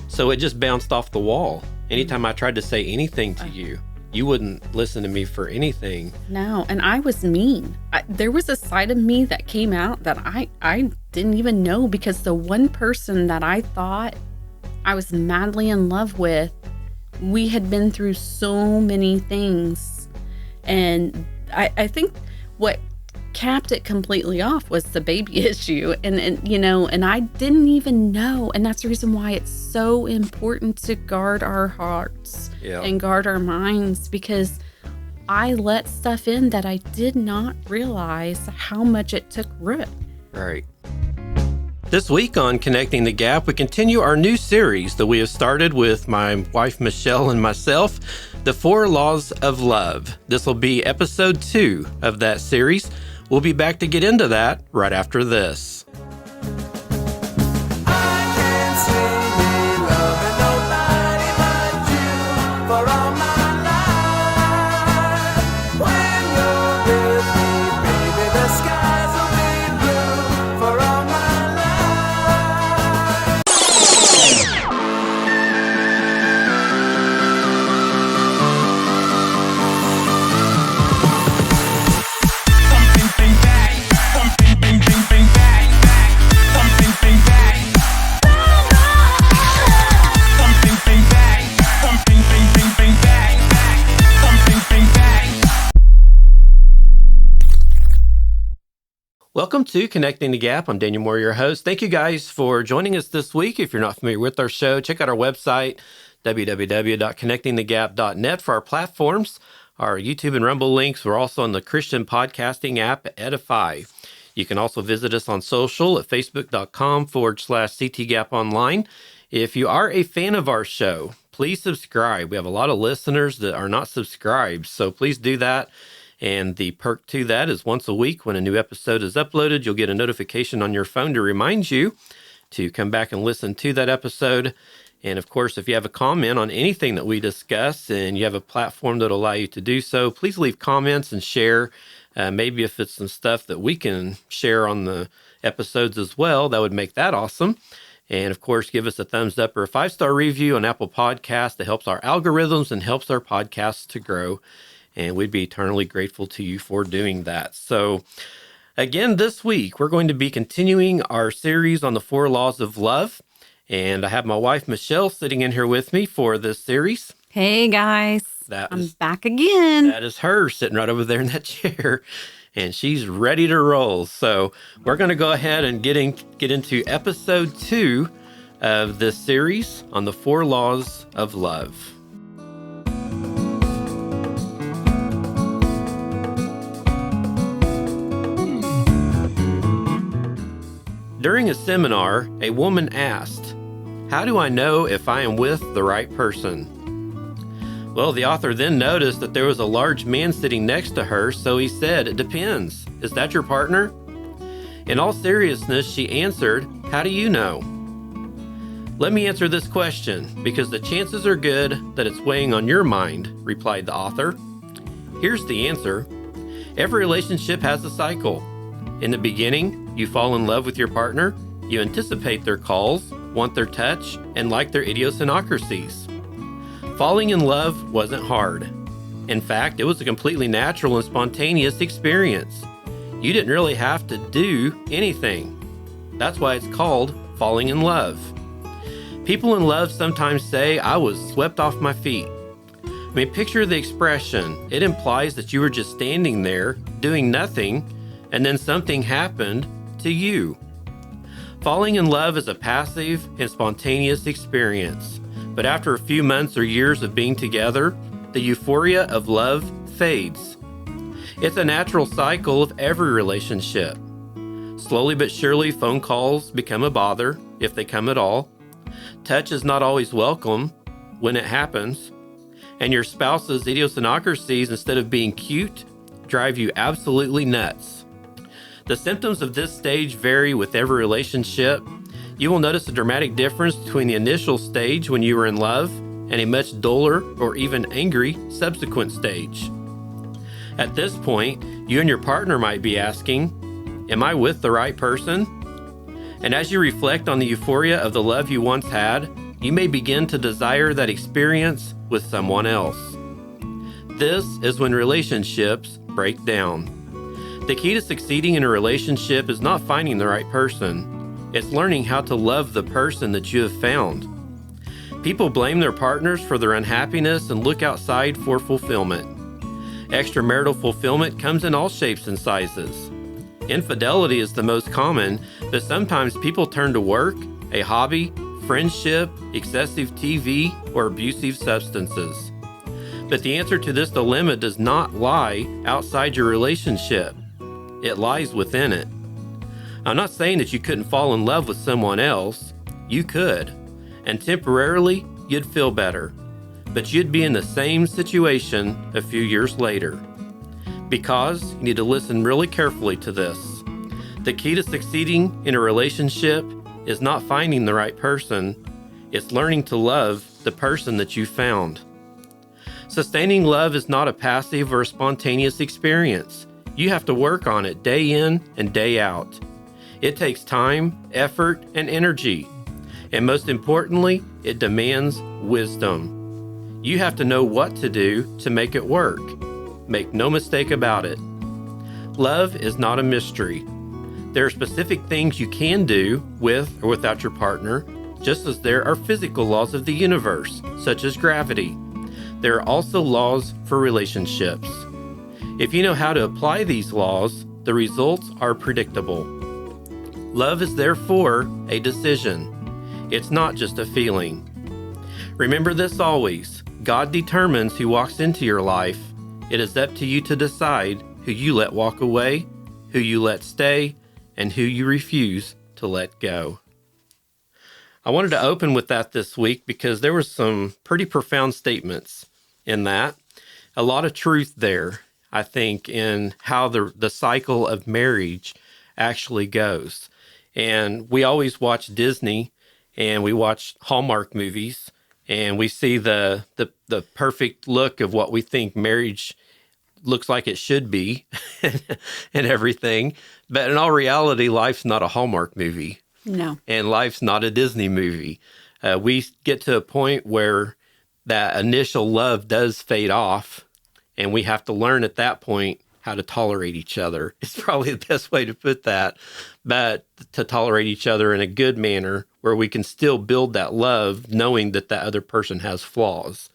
So it just bounced off the wall. Anytime I tried to say anything to you, you wouldn't listen to me for anything. No, and I was mean. There was a side of me that came out that I didn't even know, because the one person that I thought I was madly in love with, we had been through so many things. And I think what capped it completely off was the baby issue. And you know, and I didn't even know. And that's the reason why it's so important to guard our hearts and guard our minds, because I let stuff in that I did not realize how much it took root. Right. This week on Connecting the Gap, we continue our new series that we have started with my wife Michelle and myself, The 4 Laws of Love. This will be episode 2 of that series. We'll be back to get into that right after this. Welcome to Connecting the Gap. I'm Daniel Moore, your host. Thank you guys for joining us this week. If you're not familiar with our show, check out our website, www.connectingthegap.net, for our platforms, our YouTube and Rumble links. We're also on the Christian podcasting app, Edify. You can also visit us on social at facebook.com/CTGapOnline. If you are a fan of our show, please subscribe. We have a lot of listeners that are not subscribed, so please do that. And the perk to that is once a week when a new episode is uploaded, you'll get a notification on your phone to remind you to come back and listen to that episode. And of course, if you have a comment on anything that we discuss and you have a platform that will allow you to do so, please leave comments and share. Maybe if it's some stuff that we can share on the episodes as well, that would make that awesome. And of course, give us a thumbs up or a 5-star review on Apple Podcasts. That helps our algorithms and helps our podcasts to grow. And we'd be eternally grateful to you for doing that. So again, this week, we're going to be continuing our series on the 4 Laws of Love. And I have my wife, Michelle, sitting in here with me for this series. Hey, guys. I'm back again. That is her sitting right over there in that chair. And she's ready to roll. So we're going to go ahead and get into episode 2 of this series on the 4 Laws of Love. During a seminar, a woman asked, "How do I know if I am with the right person?" Well, the author then noticed that there was a large man sitting next to her, so he said, "It depends. Is that your partner?" In all seriousness, she answered, "How do you know?" "Let me answer this question, because the chances are good that it's weighing on your mind," replied the author. Here's the answer. Every relationship has a cycle. In the beginning, you fall in love with your partner, you anticipate their calls, want their touch, and like their idiosyncrasies. Falling in love wasn't hard. In fact, it was a completely natural and spontaneous experience. You didn't really have to do anything. That's why it's called falling in love. People in love sometimes say, "I was swept off my feet." I mean, picture the expression. It implies that you were just standing there doing nothing, and then something happened to you. Falling in love is a passive and spontaneous experience, but after a few months or years of being together, the euphoria of love fades. It's a natural cycle of every relationship. Slowly but surely, phone calls become a bother, if they come at all. Touch is not always welcome when it happens, and your spouse's idiosyncrasies, instead of being cute, drive you absolutely nuts. The symptoms of this stage vary with every relationship. You will notice a dramatic difference between the initial stage when you were in love and a much duller or even angry subsequent stage. At this point, you and your partner might be asking, "Am I with the right person?" And as you reflect on the euphoria of the love you once had, you may begin to desire that experience with someone else. This is when relationships break down. The key to succeeding in a relationship is not finding the right person. It's learning how to love the person that you have found. People blame their partners for their unhappiness and look outside for fulfillment. Extramarital fulfillment comes in all shapes and sizes. Infidelity is the most common, but sometimes people turn to work, a hobby, friendship, excessive TV, or abusive substances. But the answer to this dilemma does not lie outside your relationship. It lies within it. I'm not saying that you couldn't fall in love with someone else. You could, and temporarily you'd feel better, but you'd be in the same situation a few years later. Because you need to listen really carefully to this. The key to succeeding in a relationship is not finding the right person, it's learning to love the person that you found. Sustaining love is not a passive or a spontaneous experience. You have to work on it day in and day out. It takes time, effort, and energy. And most importantly, it demands wisdom. You have to know what to do to make it work. Make no mistake about it. Love is not a mystery. There are specific things you can do with or without your partner, just as there are physical laws of the universe, such as gravity. There are also laws for relationships. If you know how to apply these laws, the results are predictable. Love is therefore a decision. It's not just a feeling. Remember this always. God determines who walks into your life. It is up to you to decide who you let walk away, who you let stay, and who you refuse to let go. I wanted to open with that this week because there were some pretty profound statements in that. A lot of truth there, I think, in how the cycle of marriage actually goes. And we always watch Disney and we watch Hallmark movies and we see the perfect look of what we think marriage looks like it should be and everything. But in all reality, life's not a Hallmark movie. No. And life's not a Disney movie. We get to a point where that initial love does fade off, and we have to learn at that point how to tolerate each other. It's probably the best way to put that, but to tolerate each other in a good manner where we can still build that love, knowing that that other person has flaws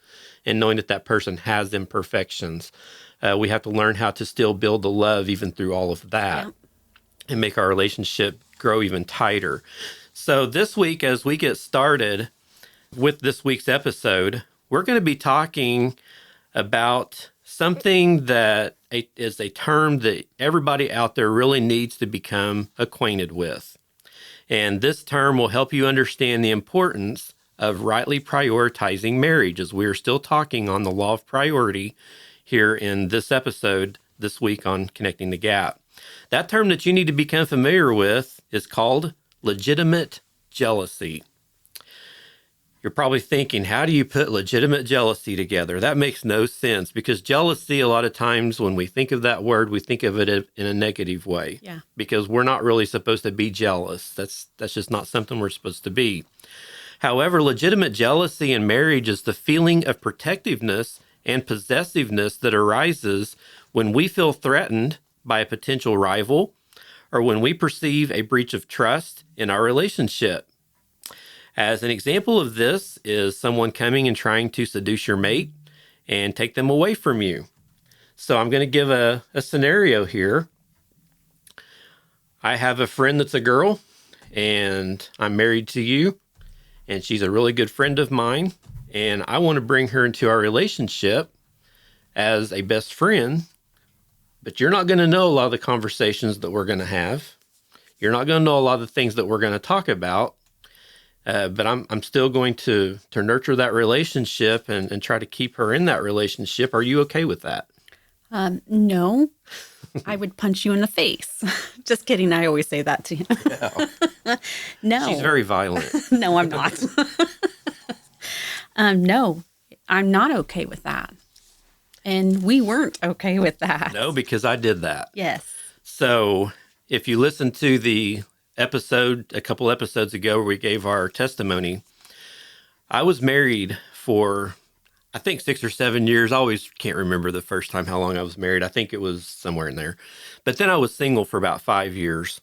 and knowing that that person has imperfections. We have to learn how to still build the love even through all of that and make our relationship grow even tighter. So this week, as we get started with this week's episode, we're going to be talking about something that is a term that everybody out there really needs to become acquainted with. And this term will help you understand the importance of rightly prioritizing marriage, as we are still talking on the law of priority here in this episode this week on Connecting the Gap. That term that you need to become familiar with is called legitimate jealousy. You're probably thinking, how do you put legitimate jealousy together? That makes no sense, because jealousy, a lot of times when we think of that word, we think of it in a negative way. Yeah. Because we're not really supposed to be jealous. That's just not something we're supposed to be. However, legitimate jealousy in marriage is the feeling of protectiveness and possessiveness that arises when we feel threatened by a potential rival or when we perceive a breach of trust in our relationship. As an example of this is someone coming and trying to seduce your mate and take them away from you. So I'm going to give a scenario here. I have a friend that's a girl, and I'm married to you, and she's a really good friend of mine, and I want to bring her into our relationship as a best friend, but you're not going to know a lot of the conversations that we're going to have. You're not going to know a lot of the things that we're going to talk about, but I'm still going to nurture that relationship and try to keep her in that relationship. Are you okay with that? No, I would punch you in the face. Just kidding. I always say that to him. Yeah. No. She's very violent. No, I'm not. No, I'm not okay with that. And we weren't okay with that. No, because I did that. Yes. So if you listen to the episode a couple episodes ago where we gave our testimony, I was married for, I think, 6 or 7 years. I always can't remember the first time how long I was married. I think it was somewhere in there. But then I was single for about 5 years.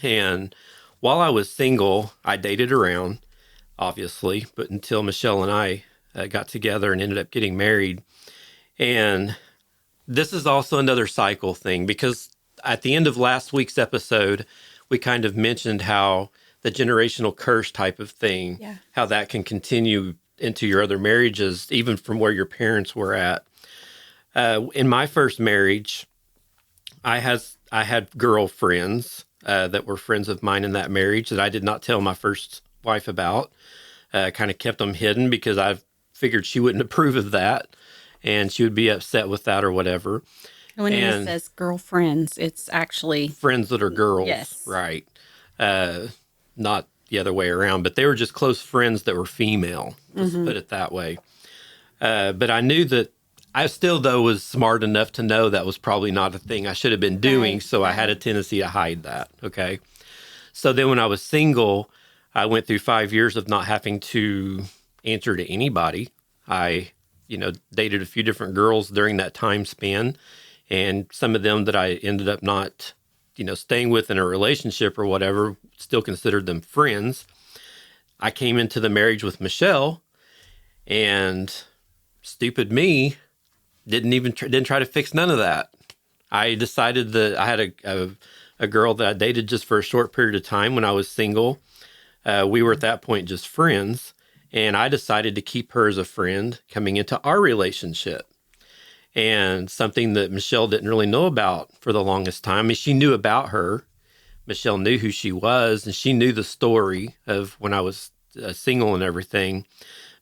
And while I was single, I dated around, obviously, but until Michelle and I got together and ended up getting married. And this is also another cycle thing, because at the end of last week's episode, we kind of mentioned how the generational curse type of thing, how that can continue into your other marriages, even from where your parents were at. In my first marriage, I had girlfriends that were friends of mine in that marriage that I did not tell my first wife about. Kind of kept them hidden because I figured she wouldn't approve of that and she would be upset with that or whatever. When he says girlfriends, it's actually friends that are girls. Yes. Right. Not the other way around, but they were just close friends that were female. Let's put it that way. But I knew that I still, though, was smart enough to know that was probably not a thing I should have been doing. Right. So I had a tendency to hide that. Okay. So then when I was single, I went through 5 years of not having to answer to anybody. I, dated a few different girls during that time span, and some of them that I ended up not, staying with in a relationship or whatever, still considered them friends. I came into the marriage with Michelle, and stupid me didn't try to fix none of that. I decided that I had a girl that I dated just for a short period of time when I was single. We were at that point just friends, and I decided to keep her as a friend coming into our relationship. And something that Michelle didn't really know about for the longest time. I mean, she knew about her. Michelle knew who she was, and she knew the story of when I was single and everything.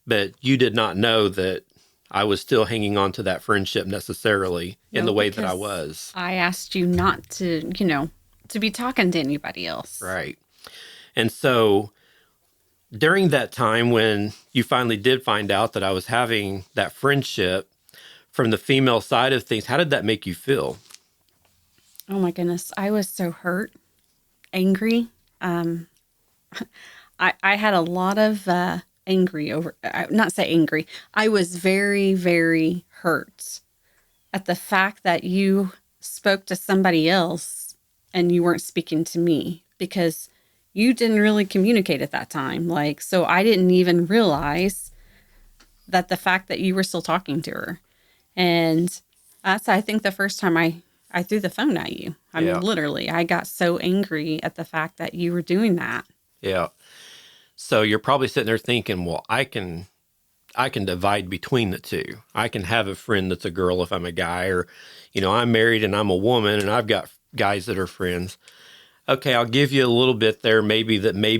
But you did not know that I was still hanging on to that friendship necessarily in the way that I was. I asked you not to, to be talking to anybody else. Right. And so during that time when you finally did find out that I was having that friendship from the female side of things, how did that make you feel? Oh my goodness. I was so hurt, angry. I had a lot of angry. I was very, very hurt at the fact that you spoke to somebody else and you weren't speaking to me, because you didn't really communicate at that time. So I didn't even realize that the fact that you were still talking to her. And that's, I think, the first time I threw the phone at you. I mean, literally, I got so angry at the fact that you were doing that. Yeah. So you're probably sitting there thinking, well, I can divide between the two. I can have a friend that's a girl if I'm a guy, or, I'm married and I'm a woman and I've got guys that are friends. Okay, I'll give you a little bit there, maybe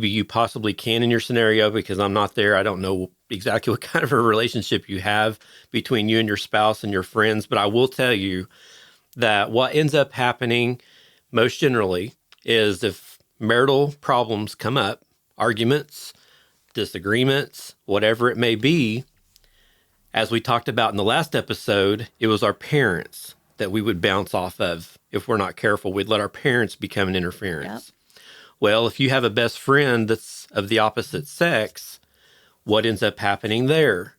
you possibly can in your scenario, because I'm not there. I don't know exactly what kind of a relationship you have between you and your spouse and your friends, but I will tell you that what ends up happening most generally is if marital problems come up, arguments, disagreements, whatever it may be, as we talked about in the last episode, it was our parents that we would bounce off of. If we're not careful, we'd let our parents become an interference. Yep. Well, if you have a best friend that's of the opposite sex, what ends up happening there?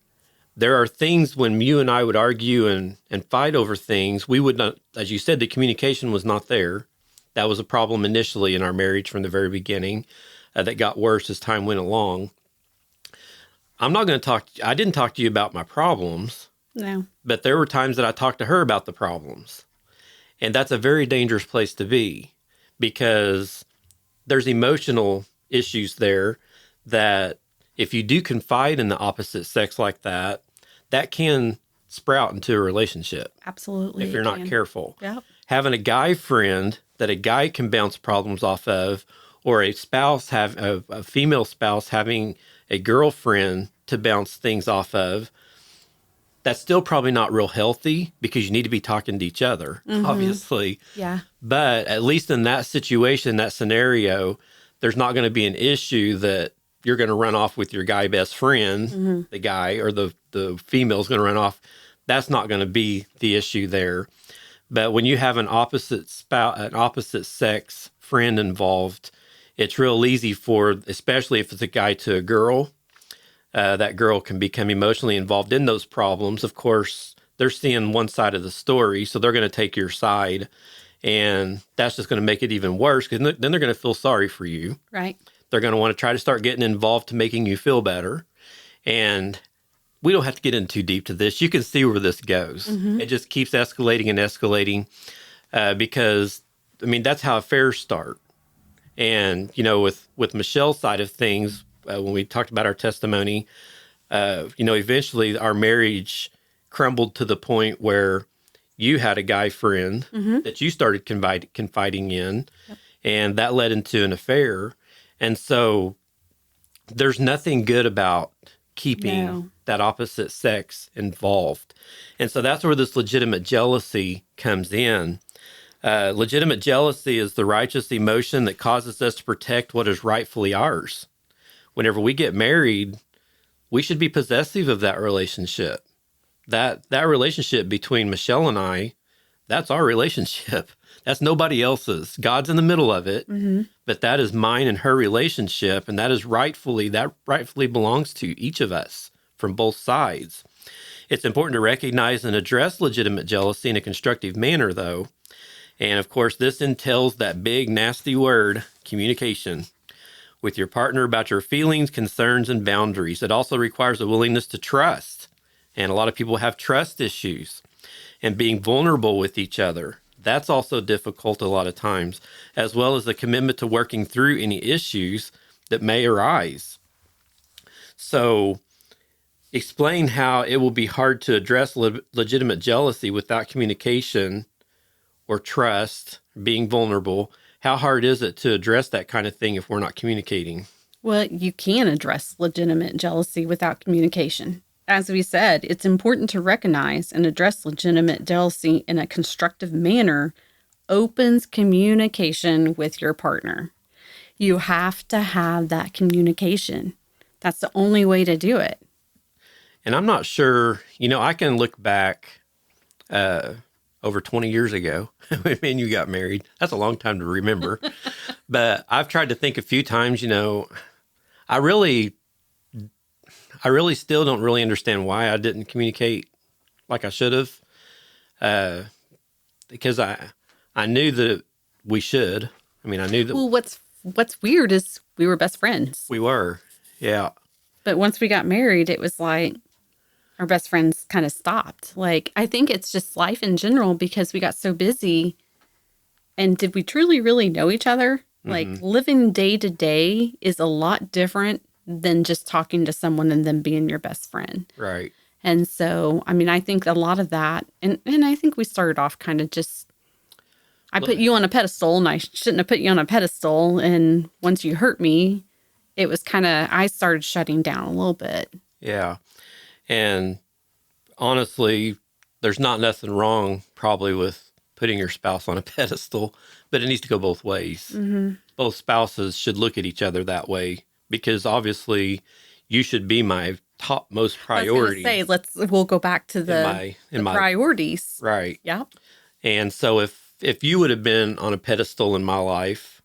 There are things when you and I would argue and fight over things, we would not, as you said, the communication was not there. That was a problem initially in our marriage from the very beginning that got worse as time went along. I didn't talk to you about my problems. No. But there were times that I talked to her about the problems. And that's a very dangerous place to be, because there's emotional issues there that if you do confide in the opposite sex like that, that can sprout into a relationship. Absolutely. If you're not careful. Yep. Having a guy friend that a guy can bounce problems off of, or a female spouse having a girlfriend to bounce things off of, that's still probably not real healthy, because you need to be talking to each other, obviously. Yeah. But at least in that situation, that scenario, there's not going to be an issue that you're going to run off with your guy best friend, the guy, or the female's going to run off. That's not going to be the issue there. But when you have an opposite sex friend involved, it's real easy for, especially if it's a guy to a girl, that girl can become emotionally involved in those problems. Of course, they're seeing one side of the story, so they're going to take your side. And that's just going to make it even worse, because then they're going to feel sorry for you. Right. They're going to want to try to start getting involved to making you feel better. And we don't have to get in too deep to this. You can see where this goes. It just keeps escalating and escalating because, I mean, that's how affairs start. And, you know, with Michelle's side of things, when we talked about our testimony, you know, eventually our marriage crumbled to the point where you had a guy friend that you started confiding in, and that led into an affair. And so there's nothing good about keeping that opposite sex involved. And so that's where this legitimate jealousy comes in. Legitimate jealousy is the righteous emotion that causes us to protect what is rightfully ours. Whenever we get married, we should be possessive of that relationship. That relationship between Michelle and I, that's our relationship. That's nobody else's. God's in the middle of it, but that is mine and her relationship, and that rightfully belongs to each of us from both sides. It's important to recognize and address legitimate jealousy in a constructive manner, though. And of course, this entails that big, nasty word, communication, with your partner about your feelings, concerns, and boundaries. It also requires a willingness to trust. And a lot of people have trust issues, and being vulnerable with each other. That's also difficult a lot of times, as well as a commitment to working through any issues that may arise. So explain how it will be hard to address legitimate jealousy without communication or trust, being vulnerable. How hard is it to address that kind of thing if we're not communicating? Well, you can address legitimate jealousy without communication. As we said, it's important to recognize and address legitimate jealousy in a constructive manner opens communication with your partner. You have to have that communication. That's the only way to do it. And I'm not sure, you know, I can look back over 20 years ago when me and you got married. That's a long time to remember. But I've tried to think a few times, you know, I really still don't really understand why I didn't communicate like I should have. Because I knew that we should. I mean, I knew that. Well, what's weird is we were best friends. We were, yeah. But once we got married, it was like our best friends kind of stopped. Like, I think it's just life in general because we got so busy. And did we truly, really know each other? Like, living day to day is a lot different than just talking to someone and then being your best friend. Right. And so, I mean, I think a lot of that, and I think we started off kind of just, I put you on a pedestal and I shouldn't have put you on a pedestal. And once you hurt me, it was kind of, I started shutting down a little bit. Yeah. And honestly, there's not nothing wrong probably with putting your spouse on a pedestal, but it needs to go both ways. Both spouses should look at each other that way, because obviously you should be my topmost priority. I was going to say, we'll go back to the priorities. Right. Yeah. And so if you would have been on a pedestal in my life,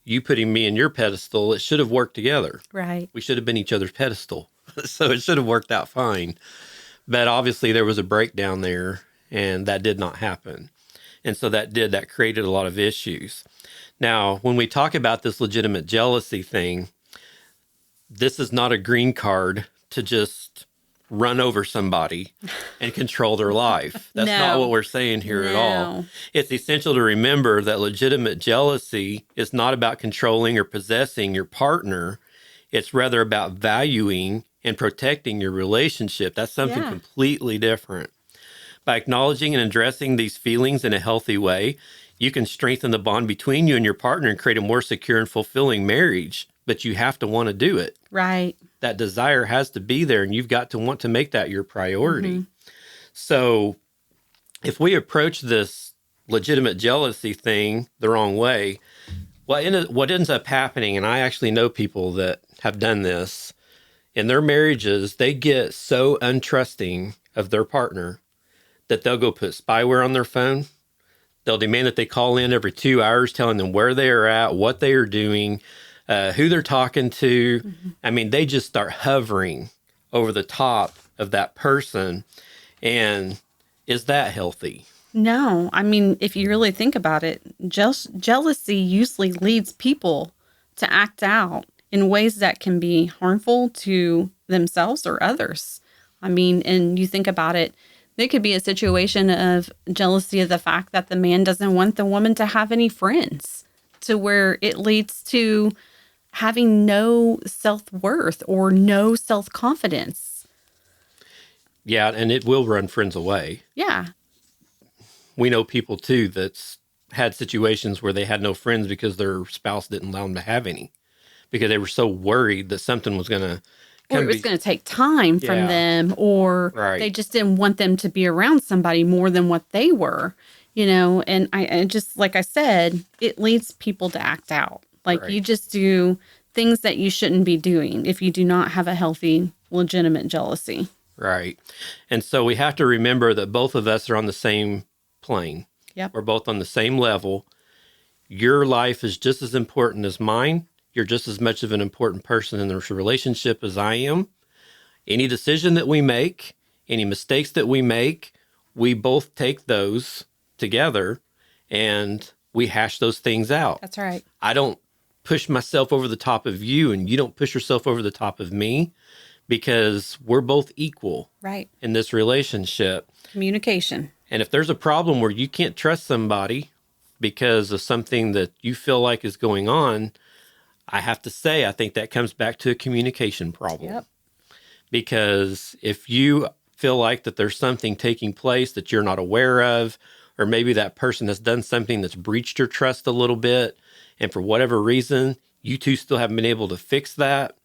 you putting me in your pedestal, it should have worked together. Right. We should have been each other's pedestal. So it should have worked out fine. But obviously there was a breakdown there, and that did not happen. And so that created a lot of issues. Now, when we talk about this legitimate jealousy thing, this is not a green card to just run over somebody and control their life. That's not what we're saying here at all. It's essential to remember that legitimate jealousy is not about controlling or possessing your partner. It's rather about valuing and protecting your relationship. That's something completely different. By acknowledging and addressing these feelings in a healthy way, you can strengthen the bond between you and your partner and create a more secure and fulfilling marriage. But you have to want to do it. Right. That desire has to be there, and you've got to want to make that your priority. So if we approach this legitimate jealousy thing the wrong way, what ends up happening, and I actually know people that have done this, in their marriages, they get so untrusting of their partner that they'll go put spyware on their phone. They'll demand that they call in every 2 hours telling them where they are at, what they are doing. who they're talking to. I mean, they just start hovering over the top of that person. And is that healthy? No, I mean, if you really think about it, jealousy usually leads people to act out in ways that can be harmful to themselves or others. I mean, and you think about it, there could be a situation of jealousy of the fact that the man doesn't want the woman to have any friends, to where it leads to having no self-worth or no self-confidence. Yeah, and it will run friends away. Yeah. We know people too that's had situations where they had no friends because their spouse didn't allow them to have any, because they were so worried that something was going to Or it was going to take time from Yeah. them, or Right. they just didn't want them to be around somebody more than what they were, and I just, like I said, it leads people to act out. Like Right. you just do things that you shouldn't be doing if you do not have a healthy, legitimate jealousy. Right. And so we have to remember that both of us are on the same plane. Yep. We're both on the same level. Your life is just as important as mine. You're just as much of an important person in this relationship as I am. Any decision that we make, any mistakes that we make, we both take those together and we hash those things out. That's right. I don't push myself over the top of you and you don't push yourself over the top of me, because we're both equal Right. in this relationship. Communication. And if there's a problem where you can't trust somebody because of something that you feel like is going on, I have to say, I think that comes back to a communication problem. Yep. Because if you feel like that there's something taking place that you're not aware of, or maybe that person has done something that's breached your trust a little bit, and for whatever reason, you two still haven't been able to fix that,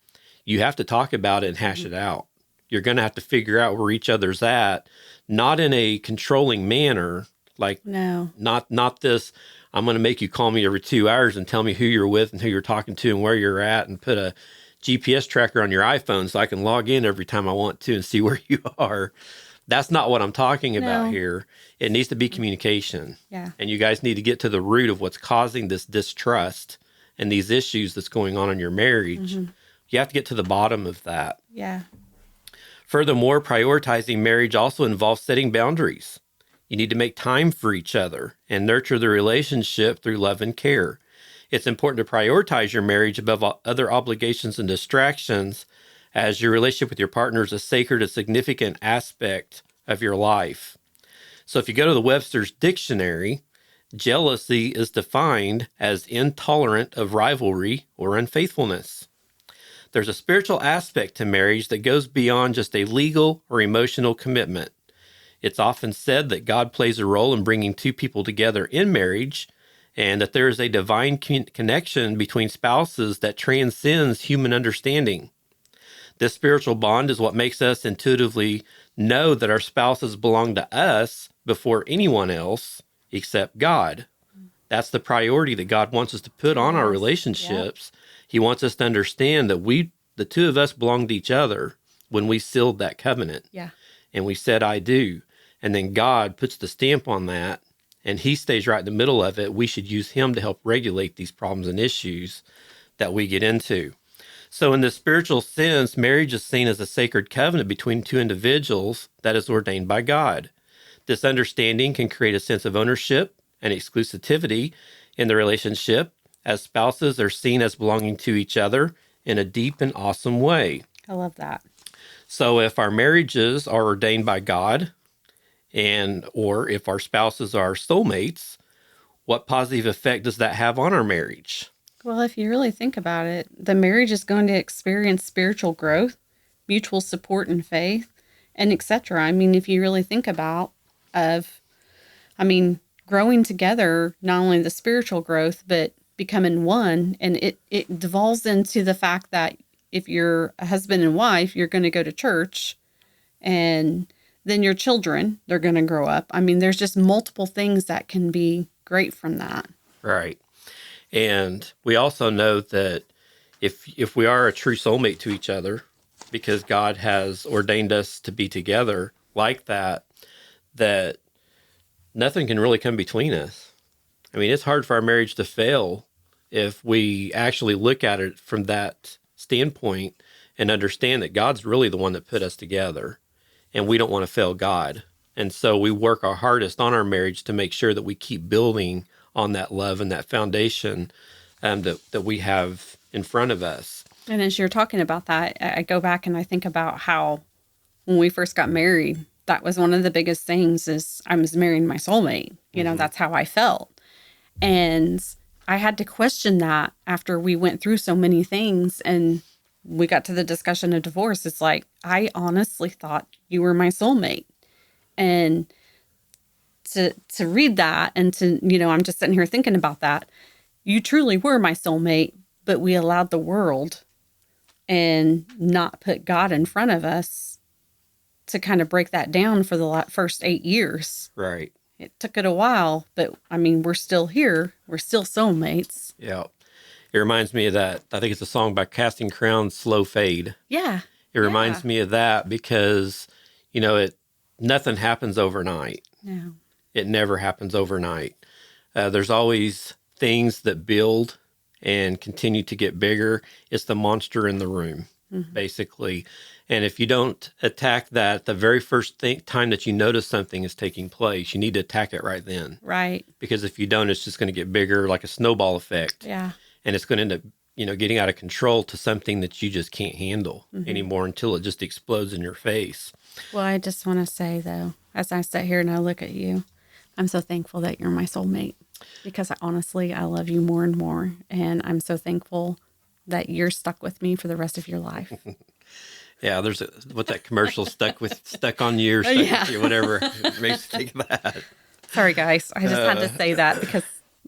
you have to talk about it and hash it out. You're going to have to figure out where each other's at, not in a controlling manner, like No. not this, I'm going to make you call me every 2 hours and tell me who you're with and who you're talking to and where you're at, and put a GPS tracker on your iPhone so I can log in every time I want to and see where you are. That's not what I'm talking about No. here. It needs to be communication. Yeah. And you guys need to get to the root of what's causing this distrust and these issues that's going on in your marriage. You have to get to the bottom of that. Yeah. Furthermore, prioritizing marriage also involves setting boundaries. You need to make time for each other and nurture the relationship through love and care. It's important to prioritize your marriage above other obligations and distractions, as your relationship with your partner is a sacred and significant aspect of your life. So if you go to the Webster's Dictionary, jealousy is defined as intolerant of rivalry or unfaithfulness. There's a spiritual aspect to marriage that goes beyond just a legal or emotional commitment. It's often said that God plays a role in bringing two people together in marriage, and that there is a divine connection between spouses that transcends human understanding. This spiritual bond is what makes us intuitively know that our spouses belong to us before anyone else except God. That's the priority that God wants us to put on our Yes. relationships. He wants us to understand that the two of us belong to each other when we sealed that covenant. Yeah. And we said, I do. And then God puts the stamp on that, and he stays right in the middle of it. We should use him to help regulate these problems and issues that we get into. So in the spiritual sense, marriage is seen as a sacred covenant between two individuals that is ordained by God. This understanding can create a sense of ownership and exclusivity in the relationship, as spouses are seen as belonging to each other in a deep and awesome way. I love that. So if our marriages are ordained by God, or if our spouses are soulmates, what positive effect does that have on our marriage? Well, if you really think about it, the marriage is going to experience spiritual growth, mutual support and faith, and etc. I mean, if you really think about growing together, not only the spiritual growth, but becoming one, and it devolves into the fact that if you're a husband and wife, you're going to go to church, and then your children, they're going to grow up. I mean, there's just multiple things that can be great from that. Right. And we also know that if we are a true soulmate to each other, because God has ordained us to be together like that, that nothing can really come between us. I mean, it's hard for our marriage to fail if we actually look at it from that standpoint and understand that God's really the one that put us together, and we don't want to fail God. And so we work our hardest on our marriage to make sure that we keep building on that love and that foundation that we have in front of us. And as you're talking about that, I go back and I think about how when we first got married, that was one of the biggest things is I was marrying my soulmate. You know, that's how I felt. And I had to question that after we went through so many things and we got to the discussion of divorce. It's like, I honestly thought you were my soulmate. And to read that and to, you know, I'm just sitting here thinking about that. You truly were my soulmate, but we allowed the world and not put God in front of us to kind of break that down for the first 8 years. Right. It took it a while, but I mean, we're still here. We're still soulmates. Yeah. It reminds me of that. I think it's a song by Casting Crowns, Slow Fade. Yeah. It reminds me of that because, you know, nothing happens overnight. No. It never happens overnight. There's always things that build and continue to get bigger. It's the monster in the room, basically. And if you don't attack that, the very first time that you notice something is taking place, you need to attack it right then. Right. Because if you don't, it's just going to get bigger, like a snowball effect. Yeah. And it's going to end up, you know, getting out of control to something that you just can't handle anymore until it just explodes in your face. Well, I just want to say, though, as I sit here and I look at you, I'm so thankful that you're my soulmate because honestly, I love you more and more. And I'm so thankful that you're stuck with me for the rest of your life. Yeah, there's what that commercial stuck on you or stuck with you, whatever. It makes me think of that. Sorry, guys. I just had to say that because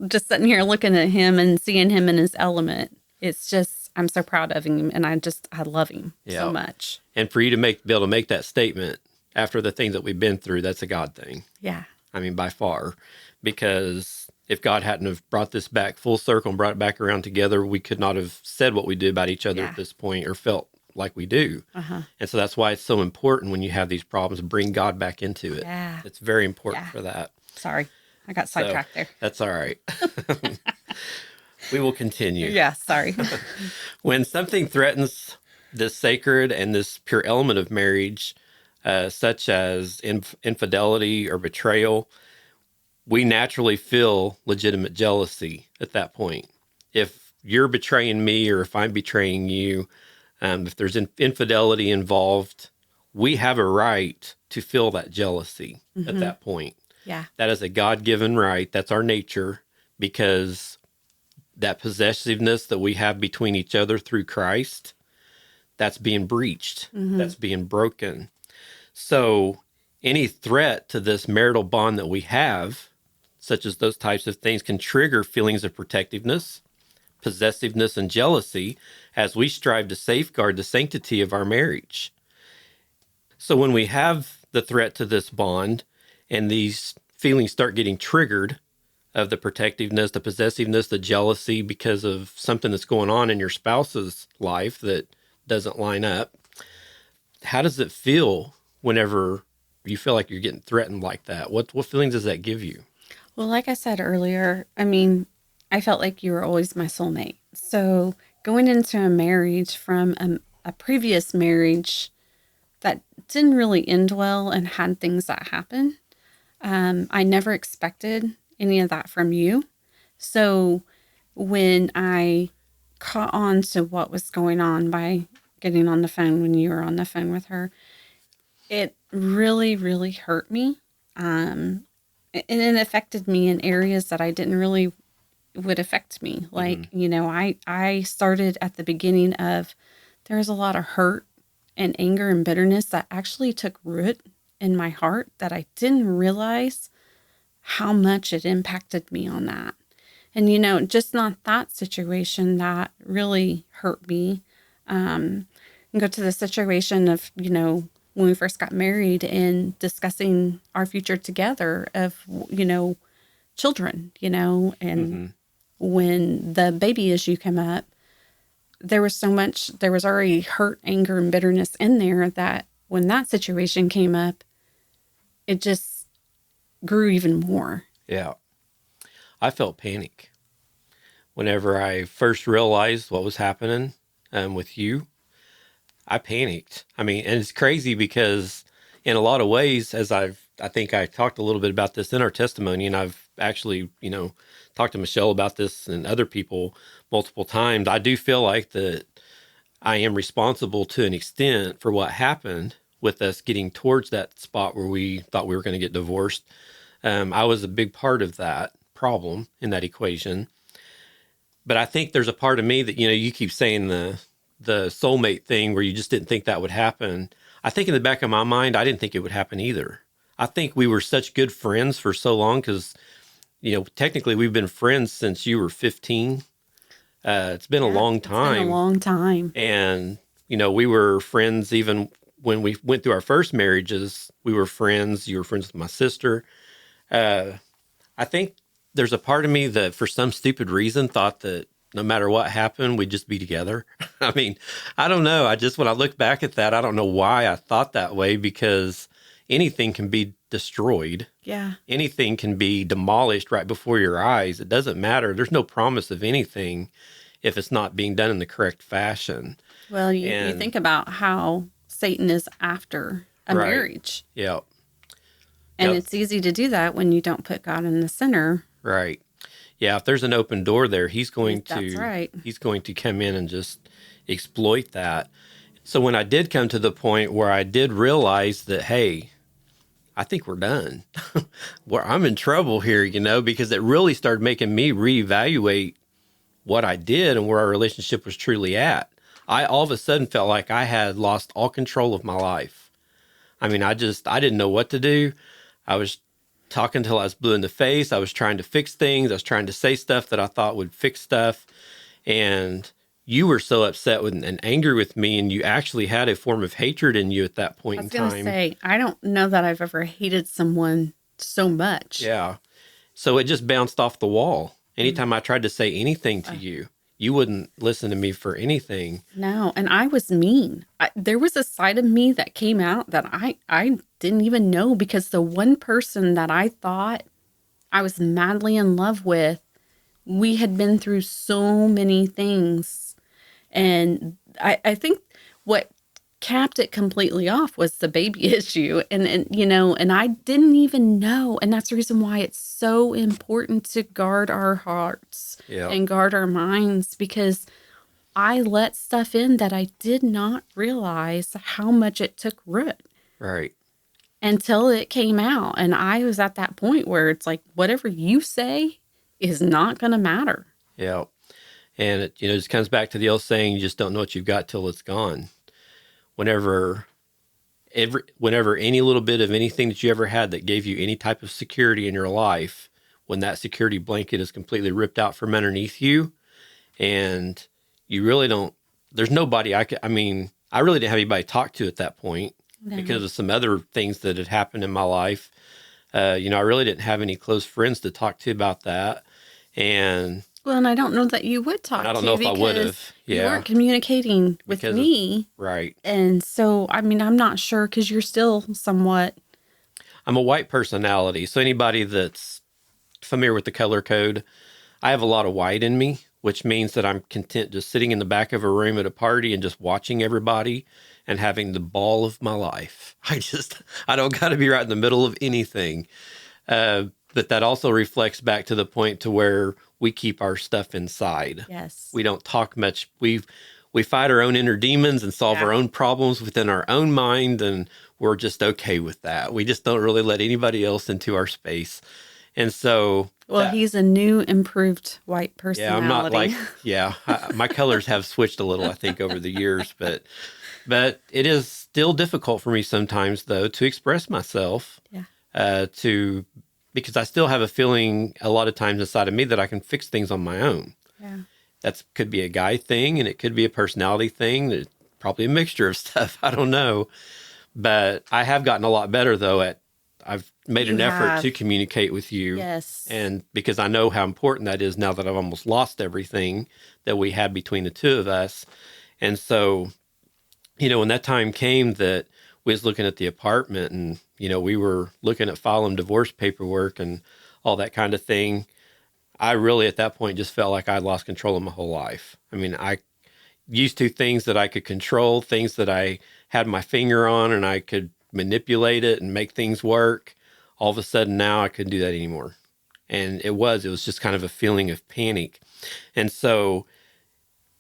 just sitting here looking at him and seeing him in his element, it's just, I'm so proud of him. And I love him so much. And for you to be able to make that statement after the things that we've been through, that's a God thing. Yeah. I mean, by far, because if God hadn't have brought this back full circle and brought it back around together, we could not have said what we did about each other at this point or felt like we do. And so that's why it's so important when you have these problems, bring God back into it. Yeah. It's very important for that. Sorry, I got sidetracked there. That's all right. We will continue. Yeah, sorry. When something threatens this sacred and this pure element of marriage, such as infidelity or betrayal, we naturally feel legitimate jealousy at that point. If you're betraying me or if I'm betraying you, if there's infidelity involved, we have a right to feel that jealousy at that point. Yeah. That is a God-given right. That's our nature because that possessiveness that we have between each other through Christ, that's being breached. That's being broken. So any threat to this marital bond that we have, such as those types of things, can trigger feelings of protectiveness, possessiveness, and jealousy as we strive to safeguard the sanctity of our marriage. So when we have the threat to this bond and these feelings start getting triggered of the protectiveness, the possessiveness, the jealousy because of something that's going on in your spouse's life that doesn't line up, how does it feel whenever you feel like you're getting threatened like that? What feelings does that give you? Well, like I said earlier, I mean, I felt like you were always my soulmate. So going into a marriage from a previous marriage that didn't really end well and had things that happened, I never expected any of that from you. So when I caught on to what was going on by getting on the phone when you were on the phone with her, it really, really hurt me. And it affected me in areas that I didn't really would affect me. Like, you know, I started at the beginning of, there was a lot of hurt and anger and bitterness that actually took root in my heart that I didn't realize how much it impacted me on that. And, you know, just not that situation that really hurt me. And go to the situation of, you know, when we first got married and discussing our future together of, you know, children, you know, and when the baby issue came up, there was already hurt, anger, and bitterness in there that when that situation came up, it just grew even more. Yeah. I felt panic whenever I first realized what was happening with you, I panicked. I mean, and it's crazy because in a lot of ways, I think I talked a little bit about this in our testimony, and I've actually, talked to Michelle about this and other people multiple times. I do feel like that I am responsible to an extent for what happened with us getting towards that spot where we thought we were going to get divorced. I was a big part of that problem in that equation. But I think there's a part of me that, you keep saying the soulmate thing where you just didn't think that would happen. I think in the back of my mind, I didn't think it would happen either. I think we were such good friends for so long because, technically we've been friends since you were 15. It's been a long time. It's been a long time. And, we were friends even when we went through our first marriages. We were friends. You were friends with my sister. I think there's a part of me that for some stupid reason thought that no matter what happened, we'd just be together. I mean, I don't know. When I look back at that, I don't know why I thought that way, because anything can be destroyed. Yeah. Anything can be demolished right before your eyes. It doesn't matter. There's no promise of anything if it's not being done in the correct fashion. Well, you think about how Satan is after a marriage. Yeah. And it's easy to do that when you don't put God in the center. Right. Yeah, if there's an open door there, he's going to That's right. He's going to come in and just exploit that. So when I did come to the point where I did realize that, hey, I think we're done. Where I'm in trouble here, because it really started making me reevaluate what I did and where our relationship was truly at. I all of a sudden felt like I had lost all control of my life. I mean, I didn't know what to do. I was talking until I was blue in the face. I was trying to fix things. I was trying to say stuff that I thought would fix stuff. And you were so upset and angry with me, and you actually had a form of hatred in you at that point in time. I was going to say, I don't know that I've ever hated someone so much. Yeah. So it just bounced off the wall. Anytime I tried to say anything to you, you wouldn't listen to me for anything. No, and I was mean. There was a side of me that came out that I didn't even know, because the one person that I thought I was madly in love with, we had been through so many things. And I think what capped it completely off was the baby issue. And I didn't even know. And that's the reason why it's so important to guard our hearts and guard our minds, because I let stuff in that I did not realize how much it took root. Right. Until it came out. And I was at that point where it's like, whatever you say is not going to matter. Yeah. And it, just comes back to the old saying, you just don't know what you've got till it's gone. Whenever any little bit of anything that you ever had that gave you any type of security in your life, when that security blanket is completely ripped out from underneath you, and you really don't, there's nobody I really didn't have anybody to talk to at that point because of some other things that had happened in my life. I really didn't have any close friends to talk to about that. And I don't know that you would talk to. I don't know if I would have. Yeah. You weren't communicating with me. Right. And so, I'm not sure, because you're still somewhat. I'm a white personality. So anybody that's familiar with the color code, I have a lot of white in me, which means that I'm content just sitting in the back of a room at a party and just watching everybody and having the ball of my life. I don't got to be right in the middle of anything. But that also reflects back to the point to where we keep our stuff inside. Yes. We don't talk much. We fight our own inner demons and solve our own problems within our own mind, and we're just okay with that. We just don't really let anybody else into our space. And so... Well, he's a new, improved white personality. Yeah, I'm not like... my colors have switched a little, I think, over the years, but it is still difficult for me sometimes, though, to express myself. Yeah. Because I still have a feeling a lot of times inside of me that I can fix things on my own. Yeah. That could be a guy thing, and it could be a personality thing. There's probably a mixture of stuff. I don't know. But I have gotten a lot better, though, I've made an effort to communicate with you. Yes. And because I know how important that is now that I've almost lost everything that we had between the two of us. And so, when that time came that we was looking at the apartment, and, we were looking at filing divorce paperwork and all that kind of thing, I really at that point just felt like I'd lost control of my whole life. I mean, I used to things that I could control, things that I had my finger on and I could manipulate it and make things work. All of a sudden now I couldn't do that anymore. And it was just kind of a feeling of panic. And so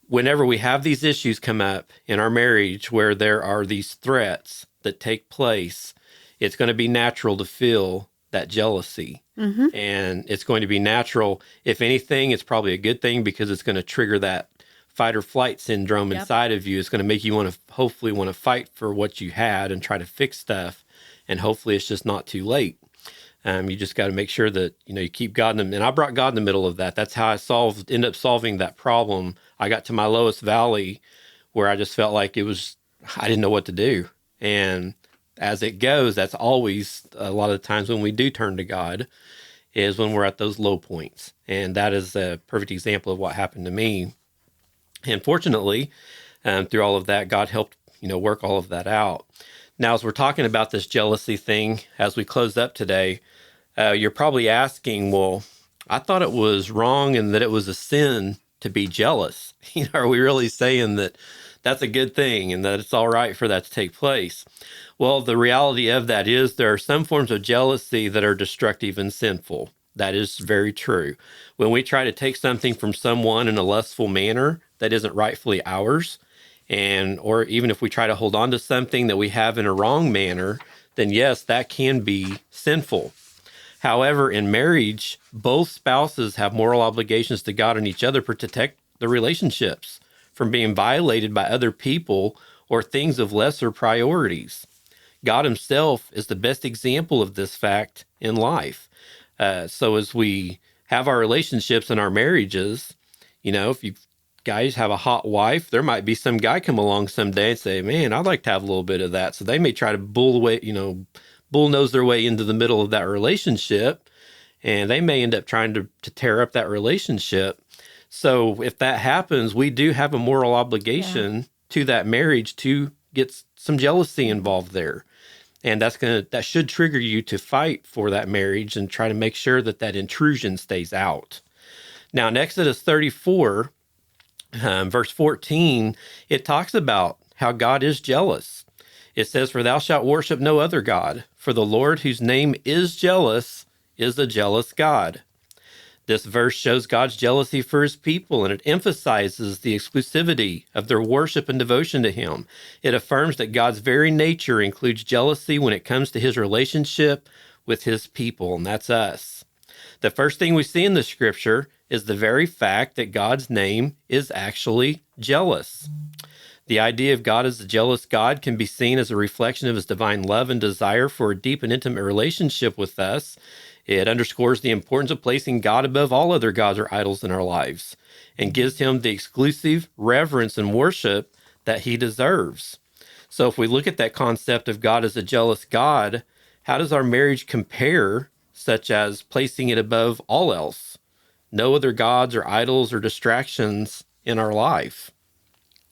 whenever we have these issues come up in our marriage where there are these threats that take place, it's going to be natural to feel that jealousy. Mm-hmm. And it's going to be natural. If anything, it's probably a good thing because it's going to trigger that fight or flight syndrome inside of you. It's going to make you hopefully want to fight for what you had and try to fix stuff. And hopefully it's just not too late. You just got to make sure that, you keep God in the, and I brought God in the middle of that. That's how I ended up solving that problem. I got to my lowest valley where I just felt like I didn't know what to do. And as it goes, that's always a lot of the times when we do turn to God is when we're at those low points. And that is a perfect example of what happened to me. And fortunately, through all of that, God helped, work all of that out. Now, as we're talking about this jealousy thing, as we close up today, you're probably asking, well, I thought it was wrong and that it was a sin to be jealous. Are we really saying that that's a good thing and that it's all right for that to take place? Well, the reality of that is there are some forms of jealousy that are destructive and sinful. That is very true. When we try to take something from someone in a lustful manner that isn't rightfully ours, or even if we try to hold on to something that we have in a wrong manner, then yes, that can be sinful. However, in marriage, both spouses have moral obligations to God and each other to protect the relationships from being violated by other people or things of lesser priorities. God himself is the best example of this fact in life. So as we have our relationships and our marriages, if you guys have a hot wife, there might be some guy come along someday and say, man, I'd like to have a little bit of that. So they may try to bullnose their way into the middle of that relationship, and they may end up trying to tear up that relationship. So if that happens, we do have a moral obligation to that marriage to get some jealousy involved there. And that should trigger you to fight for that marriage and try to make sure that intrusion stays out. Now, in Exodus 34, verse 14, it talks about how God is jealous. It says, "For thou shalt worship no other God, for the Lord whose name is jealous is a jealous God." This verse shows God's jealousy for his people, and it emphasizes the exclusivity of their worship and devotion to him. It affirms that God's very nature includes jealousy when it comes to his relationship with his people, and that's us. The first thing we see in the scripture is the very fact that God's name is actually jealous. The idea of God as a jealous God can be seen as a reflection of his divine love and desire for a deep and intimate relationship with us. It underscores the importance of placing God above all other gods or idols in our lives and gives him the exclusive reverence and worship that he deserves. So if we look at that concept of God as a jealous God, how does our marriage compare, such as placing it above all else? No other gods or idols or distractions in our life.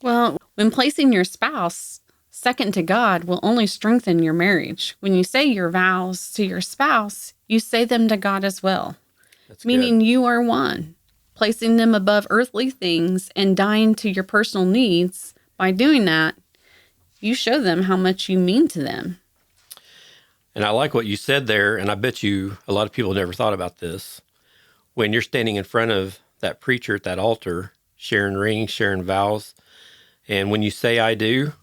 Well, when placing your spouse second to God will only strengthen your marriage. When you say your vows to your spouse, you say them to God as well. That's meaning good. You are one. Placing them above earthly things and dying to your personal needs, by doing that, you show them how much you mean to them. And I like what you said there, and I bet you a lot of people never thought about this. When you're standing in front of that preacher at that altar, sharing rings, sharing vows, and when you say I do,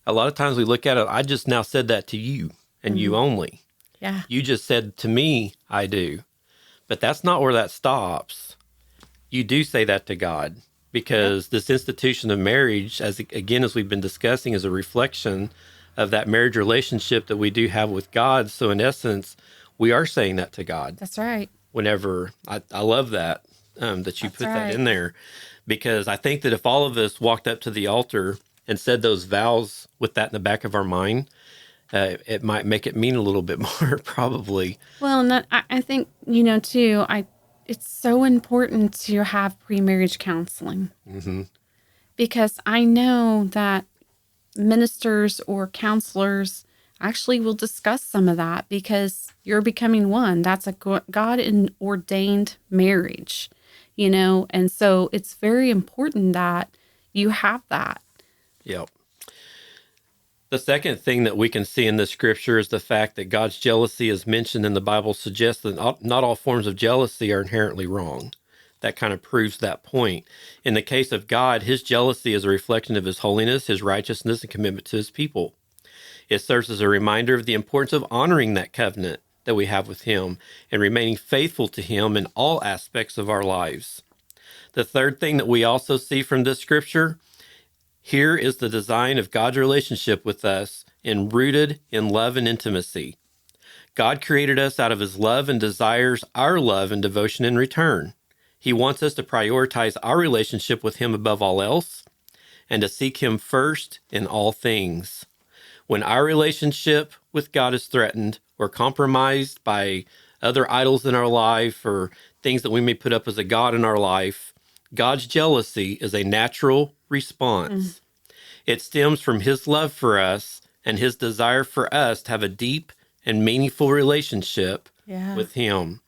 a lot of times we look at it, I just now said that to you and you only. Yeah. You just said to me, I do. But that's not where that stops. You do say that to God because this institution of marriage, as we've been discussing, is a reflection of that marriage relationship that we do have with God. So in essence, we are saying that to God. That's right. Whenever I love that, that you That's put right. that in there, because I think that if all of us walked up to the altar and said those vows with that in the back of our mind, it might make it mean a little bit more, probably. Well, and I think, too, it's so important to have pre-marriage counseling. Mm-hmm. Because I know that ministers or counselors, Actually, we'll discuss some of that because you're becoming one. That's a God ordained marriage, and so it's very important that you have that. Yep. The second thing that we can see in this scripture is the fact that God's jealousy, as mentioned in the Bible, suggests that not all forms of jealousy are inherently wrong. That kind of proves that point. In the case of God, his jealousy is a reflection of his holiness, his righteousness, and commitment to his people. It serves as a reminder of the importance of honoring that covenant that we have with him and remaining faithful to him in all aspects of our lives. The third thing that we also see from this scripture, here is the design of God's relationship with us and rooted in love and intimacy. God created us out of his love and desires our love and devotion in return. He wants us to prioritize our relationship with him above all else and to seek him first in all things. When our relationship with God is threatened or compromised by other idols in our life or things that we may put up as a God in our life, God's jealousy is a natural response. It stems from his love for us and his desire for us to have a deep and meaningful relationship with him.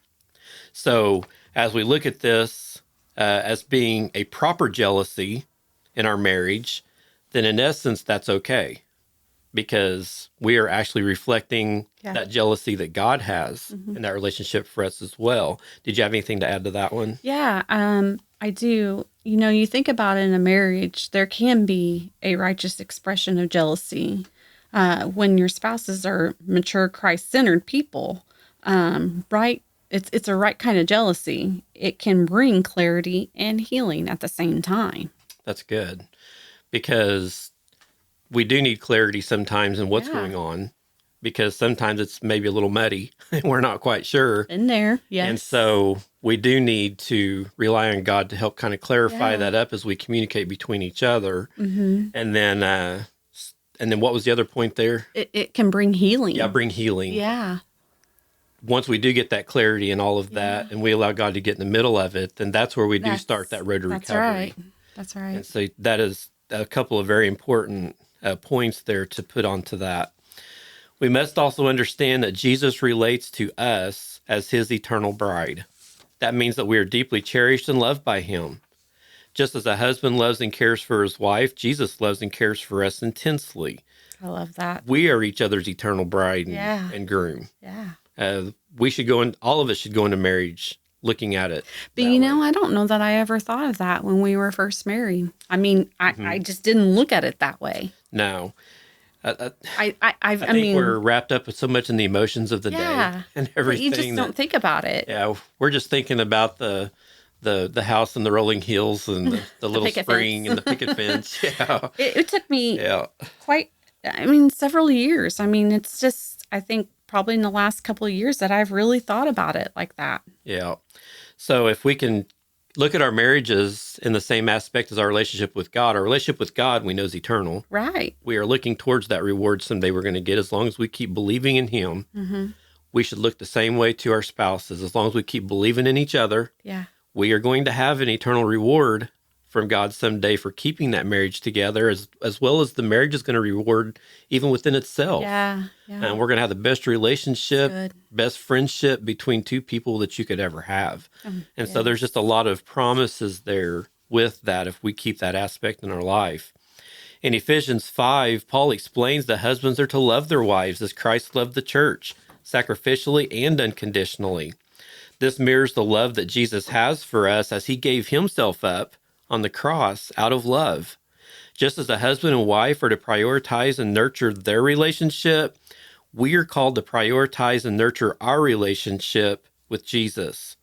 So as we look at this as being a proper jealousy in our marriage, then in essence, that's okay, because we are actually reflecting that jealousy that God has in that relationship for us as well. Did you have anything to add to that one? Yeah, I do. You think about it in a marriage, there can be a righteous expression of jealousy when your spouses are mature, Christ-centered people, right? It's a right kind of jealousy. It can bring clarity and healing at the same time. That's good, because we do need clarity sometimes in what's going on, because sometimes it's maybe a little muddy and we're not quite sure. In there, yes. And so we do need to rely on God to help kind of clarify that up as we communicate between each other. And then what was the other point there? It can bring healing. Yeah, bring healing. Yeah. Once we do get that clarity and all of that, and we allow God to get in the middle of it, then that's where we do start that road to recovery. That's right. And so that is a couple of very important points there to put onto that. We must also understand that Jesus relates to us as his eternal bride. That means that we are deeply cherished and loved by him. Just as a husband loves and cares for his wife, Jesus loves and cares for us intensely. I love that. We are each other's eternal bride and groom. Yeah. We should go in, all of us should go into marriage looking at it. But I don't know that I ever thought of that when we were first married. I mean, I just didn't look at it that way. No. I think we're wrapped up with so much in the emotions of the day and everything. You just don't think about it. Yeah, we're just thinking about the house and the rolling hills and the little spring and the picket fence. Yeah, it took me several years. It's just, I think probably in the last couple of years that I've really thought about it like that. Yeah. So if we can look at our marriages in the same aspect as our relationship with God. Our relationship with God, we know, is eternal. Right. We are looking towards that reward someday we're going to get. As long as we keep believing in him, we should look the same way to our spouses. As long as we keep believing in each other, we are going to have an eternal reward from God someday for keeping that marriage together, as well as the marriage is going to reward even within itself. Yeah. And we're going to have the best relationship, best friendship between two people that you could ever have. So there's just a lot of promises there with that if we keep that aspect in our life. In Ephesians 5, Paul explains that husbands are to love their wives as Christ loved the church, sacrificially and unconditionally. This mirrors the love that Jesus has for us as he gave himself up on the cross out of love. Just as a husband and wife are to prioritize and nurture their relationship, we are called to prioritize and nurture our relationship with Jesus.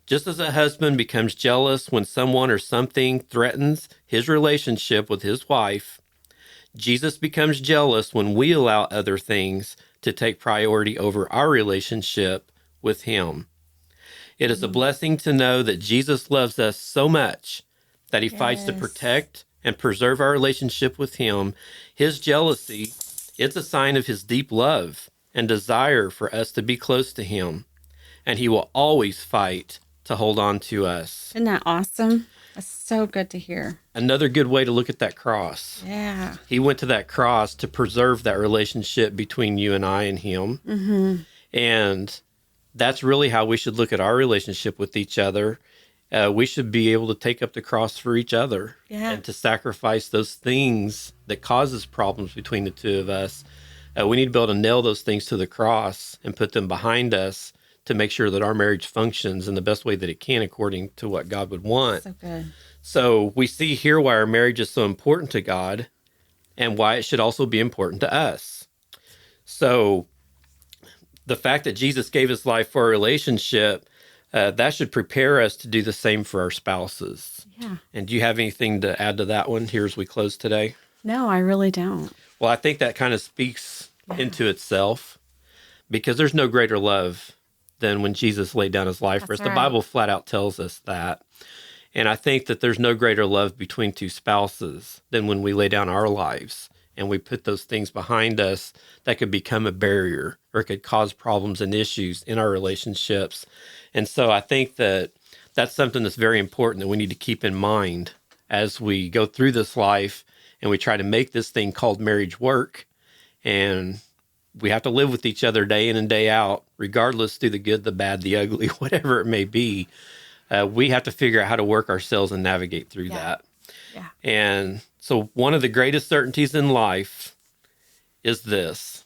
Just as a husband becomes jealous when someone or something threatens his relationship with his wife, Jesus becomes jealous when we allow other things to take priority over our relationship with him. It is a blessing to know that Jesus loves us so much that he fights to protect and preserve our relationship with him. His jealousy, it's a sign of his deep love and desire for us to be close to him. And he will always fight to hold on to us. Isn't that awesome? That's so good to hear. Another good way to look at that cross. Yeah. He went to that cross to preserve that relationship between you and I and him. Mm-hmm. And that's really how we should look at our relationship with each other. We should be able to take up the cross for each other and to sacrifice those things that causes problems between the two of us. We need to be able to nail those things to the cross and put them behind us to make sure that our marriage functions in the best way that it can according to what God would want. So good. So we see here why our marriage is so important to God and why it should also be important to us. So the fact that Jesus gave his life for a relationship, that should prepare us to do the same for our spouses. Yeah. And do you have anything to add to that one here as we close today? No, I really don't. Well, I think that kind of speaks into itself, because there's no greater love than when Jesus laid down his life for us. That's The right. Bible flat out tells us that. And I think that there's no greater love between two spouses than when we lay down our lives and we put those things behind us that could become a barrier or it could cause problems and issues in our relationships. And so I think that that's something that's very important that we need to keep in mind as we go through this life and we try to make this thing called marriage work. And we have to live with each other day in and day out, regardless through the good, the bad, the ugly, whatever it may be. We have to figure out how to work ourselves and navigate through that. Yeah. And so one of the greatest certainties in life is this.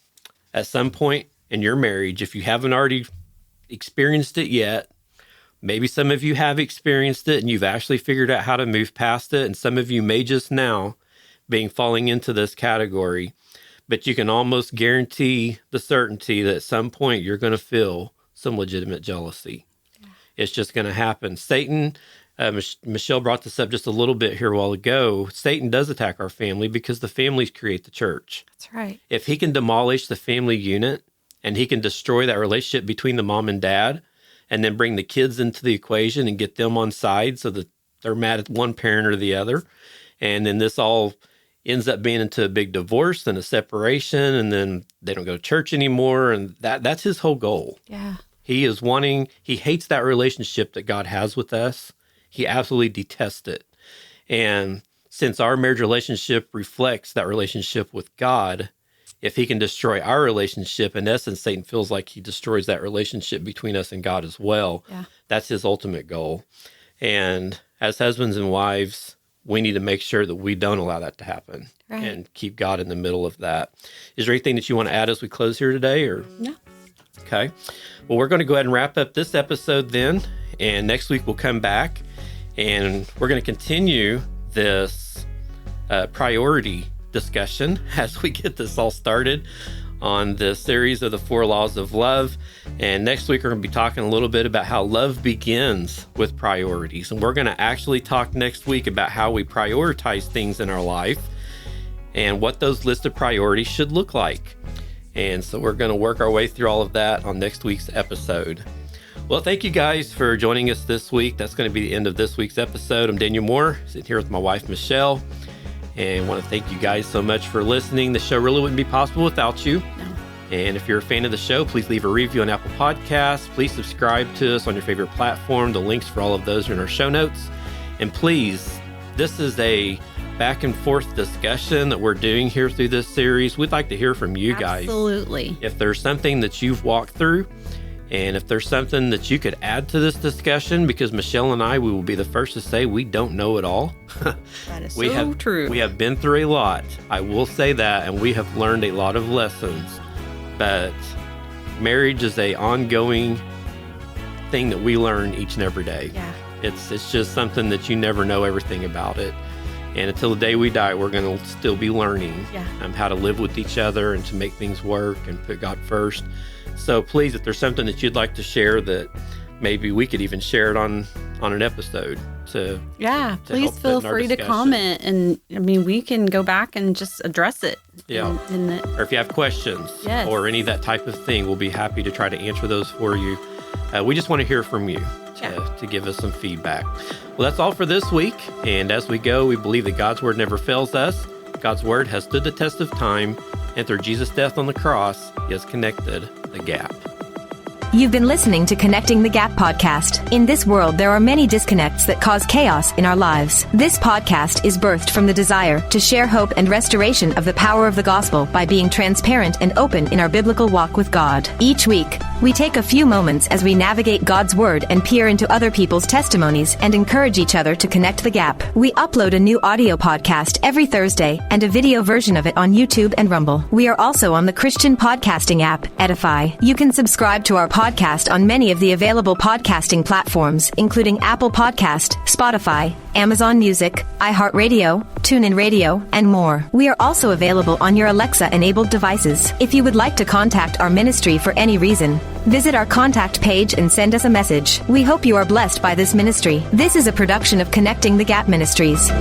At some point in your marriage, if you haven't already experienced it yet, maybe some of you have experienced it and you've actually figured out how to move past it. And some of you may just now falling into this category, but you can almost guarantee the certainty that at some point you're going to feel some legitimate jealousy. Yeah. It's just going to happen. Satan, Michelle brought this up just a little bit here a while ago. Satan does attack our family because the families create the church. That's right. If he can demolish the family unit and he can destroy that relationship between the mom and dad and then bring the kids into the equation and get them on side so that they're mad at one parent or the other, and then this all ends up being into a big divorce and a separation, and then they don't go to church anymore, and that's his whole goal. Yeah. He hates that relationship that God has with us. He absolutely detests it. And since our marriage relationship reflects that relationship with God, if he can destroy our relationship, in essence, Satan feels like he destroys that relationship between us and God as well. Yeah. That's his ultimate goal. And as husbands and wives, we need to make sure that we don't allow that to happen and keep God in the middle of that. Is there anything that you want to add as we close here today? Or no. Okay. Well, we're going to go ahead and wrap up this episode then. And next week we'll come back and we're going to continue this priority discussion as we get this all started on the series of the 4 laws of love. And next week, we're going to be talking a little bit about how love begins with priorities. And we're going to actually talk next week about how we prioritize things in our life and what those list of priorities should look like. And so we're going to work our way through all of that on next week's episode. Well, thank you guys for joining us this week. That's going to be the end of this week's episode. I'm Daniel Moore, sitting here with my wife, Michelle. And I want to thank you guys so much for listening. The show really wouldn't be possible without you. No. And if you're a fan of the show, please leave a review on Apple Podcasts. Please subscribe to us on your favorite platform. The links for all of those are in our show notes. And please, this is a back and forth discussion that we're doing here through this series. We'd like to hear from you guys. Absolutely. If there's something that you've walked through, and if there's something that you could add to this discussion, because Michelle and I, we will be the first to say we don't know it all. That is true. We have been through a lot. I will say that, and we have learned a lot of lessons. But marriage is a ongoing thing that we learn each and every day. Yeah. It's just something that you never know everything about it. And until the day we die, we're going to still be learning how to live with each other and to make things work and put God first. So please, if there's something that you'd like to share that maybe we could even share it on an episode please feel free to comment. And I mean, we can go back and just address it. Yeah. Or if you have questions or any of that type of thing, we'll be happy to try to answer those for you. We just want to hear from you to give us some feedback. Well, that's all for this week. And as we go, we believe that God's word never fails us. God's word has stood the test of time. And through Jesus' death on the cross, he has connected the gap. You've been listening to Connecting the Gap podcast. In this world, there are many disconnects that cause chaos in our lives. This podcast is birthed from the desire to share hope and restoration of the power of the gospel by being transparent and open in our biblical walk with God. Each week, we take a few moments as we navigate God's Word and peer into other people's testimonies and encourage each other to connect the gap. We upload a new audio podcast every Thursday and a video version of it on YouTube and Rumble. We are also on the Christian podcasting app, Edify. You can subscribe to our podcast on many of the available podcasting platforms, including Apple Podcast, Spotify, Amazon Music, iHeartRadio, TuneIn Radio, and more. We are also available on your Alexa-enabled devices. If you would like to contact our ministry for any reason, visit our contact page and send us a message. We hope you are blessed by this ministry. This is a production of Connecting the Gap Ministries.